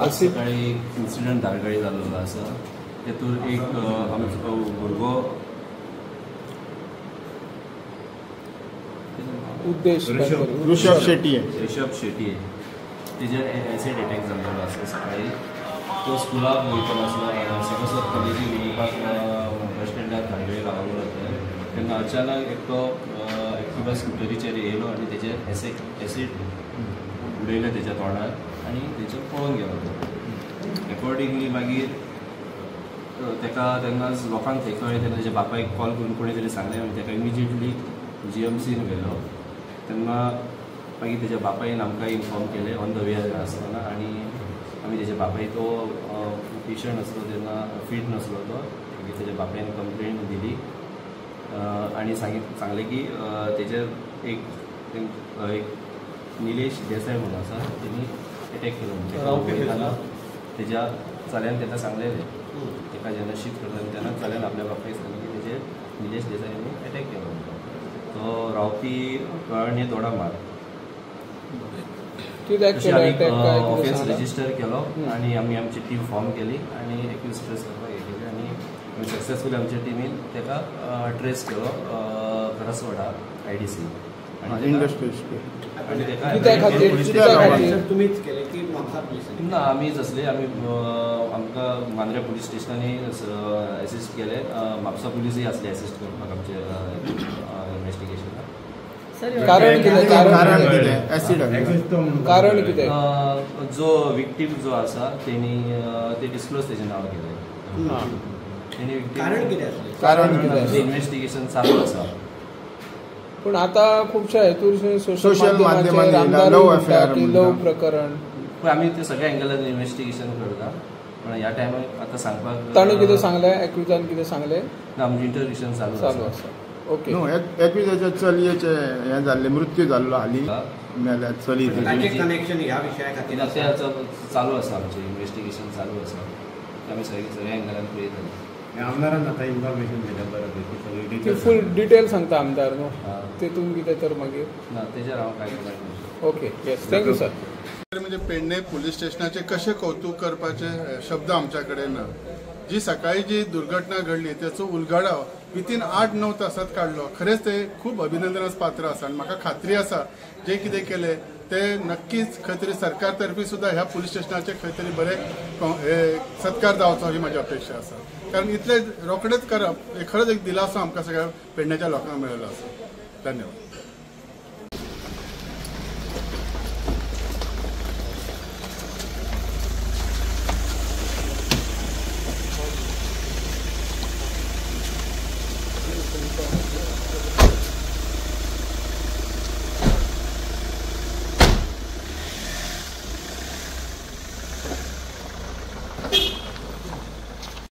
आज सकाळी इन्सिडंट धारकाळी जाल्लो आसा. तेतून एक आमचो भुरगो ऋषभ शेट्टी तेजेर एसिड अटॅक जाल्लो आसा सकाळी. तो स्कुलाक वयतलो आसलो, सकसत कॉलेजीक वचपाक बस स्टँडार धारकाळी रावलो तेन्ना अचानक एकटो एक्टिवा स्कुटरीचेर येयलो आनी तेजेर एसिड उडयलें तेज्या तोंडार आनी तेचेर पळोवन गेलो तो. अकॉर्डिंगली मागीर तेका तेन्नाच लोकांक थंय कळ्ळें तेन्ना तेज्या बापायक कॉल करून कोणी तरी सांगलें आनी तेका इमिजिएटली GMCन व्हेलो. तेन्ना मागीर तेज्या बापायन आमकां इन्फॉर्म केलें ऑन द वे आसतना आनी आमी तेज्या बापाय तो पेशंट आसलो तेन्ना फीट नासलो तो. मागीर तेज्या बापायन कंप्लेंट दिली आनी सांगलें की तेजेर एक निलेश देसाय म्हणून आसा तेणी अटॅक केलो. तेज्या चल्यान तेका सांगलेलें तेका जेन्ना शिफ्ट करता तेन्ना चल्यान आपल्या बापायक सांगलें की तेजेर निलेश देसायानी अटॅक केलो. तो रावपी कळणे तोडा मार. तशें आमी ऑफेन्स रजिस्टर केलो आनी आमी आमची टीम फॉर्म केली आनी एक्यूज ट्रेस करपाक हे केली आनी आमी सक्सेसफुली आमच्या टिमीन तेका ट्रेस केलो करसवाडा IDC आनी ना आमीच असले आमी आमकां मांद्रे पुलीस स्टेशनांनी असिस्ट केले. म्हापसा पुलीसय असले असिस्ट करपाक आमचे इन्वेस्टिगेशनाक. कारण कितें जो विक्टीम जो आसा तेणी ते डिस्क्लोज तेजें नांव केलें. तेणी इन्वेस्टिगेशन चालू आसा. पण आता खुबशा हेतून सोशल माध्यमांचेर लव प्रकरण पण आमी ते सगळ्या एंगलान इन्वेस्टिगेशन करता. पण ह्या टायमार आतां सांगपाक ताणें कितें सांगलें एक्युजान कितें सांगलें आमचें इंटरव्युशन चालू आसा. ओके एक्युजाच्या चलयेचे हें जाल्लें मृत्यू जाल्लो हालीं मेल्या चली कनेक्शन ह्या विशया खातीर चालू आसा. आमचें इन्वेस्टिगेशन चालू आसा. आमी सगळ्या एंगलान पळयता. आमदारान आतां इन्फॉर्मेशन दिल्या बऱ्यापैकी ती फूल डिटेल सांगता आमदार न्हू तेतून कितें तर मागीर ना तेजेर हांव कांय कळना. Okay yes thank you sir. म्हणजे पेडणे पुलीस स्टेशनाचे कशें कौतुक करपाचे शब्द आमच्या कडेन ना. जी सकाळी जी दुर्घटना घडली त्याचो उलगडा विथीन 8-9 तासात काढलो. खरेंच ते खूप अभिनंदनास पात्र आसा आनी म्हाका खात्री आसा जे कितें केले ते नक्कीच खंय तरी सरकार तर्फी सुद्धा ह्या पुलीस स्टेशनाचे खंय तरी बरे सत्कार जावचो ही माझी अपेक्षा आसा. कारण इतले रोखडेच करप हे खरंच एक दिलासो आमकां सगळ्या पेडण्याच्या लोकांक मेळिल्लो आसा. धन्यवाद.